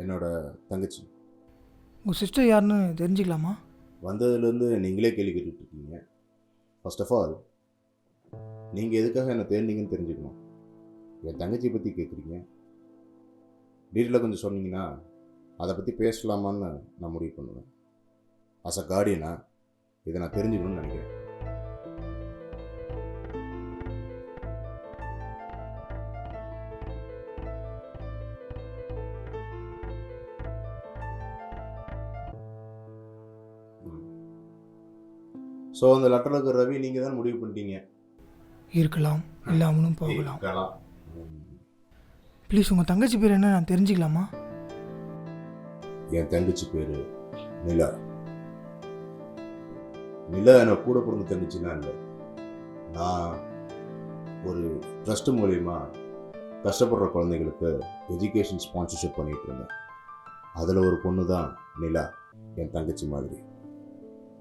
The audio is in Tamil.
என்னோட தங்கச்சி. உங்கள் சிஸ்டர் யாருன்னு தெரிஞ்சுக்கலாமா? வந்ததுலேருந்து நீங்களே கேள்வி கேட்டுட்டு இருக்கீங்க. ஃபர்ஸ்ட் ஆஃப் ஆல் நீங்கள் எதுக்காக என்னை தேர்ந்தீங்கன்னு தெரிஞ்சுக்கணும். என் தங்கச்சியை பற்றி கேட்குறீங்க. டீட்டெயிலாக கொஞ்சம் சொன்னீங்கன்னா அதை பற்றி பேசலாமான்னு நான் முடிவு பண்ணுவேன். ஆஸ் அ கார்டியனா இதை நான் தெரிஞ்சுக்கணும்னு நினைக்கிறேன். ஸோ அந்த லெட்டரில் இருக்கிற ரவி நீங்கள் தான் முடிவு பண்ணிட்டீங்க. இருக்கலாம், இல்லாமலும் போகலாம். இருக்கலாம். ப்ளீஸ் உங்கள் தங்கச்சி பேர் என்ன நான் தெரிஞ்சுக்கலாமா? என் தங்கச்சி பேர் நிலா. நிலா என்னை கூட பிறந்த தங்கச்சின்னா இல்லை. நான் ஒரு ட்ரஸ்ட் மூலயமா கஷ்டப்படுற குழந்தைங்களுக்கு எஜுகேஷன் ஸ்பான்சர்ஷிப் பண்ணிகிட்டு இருந்தேன். அதில் ஒரு பொண்ணு தான் நிலா, என் தங்கச்சி மாதிரி.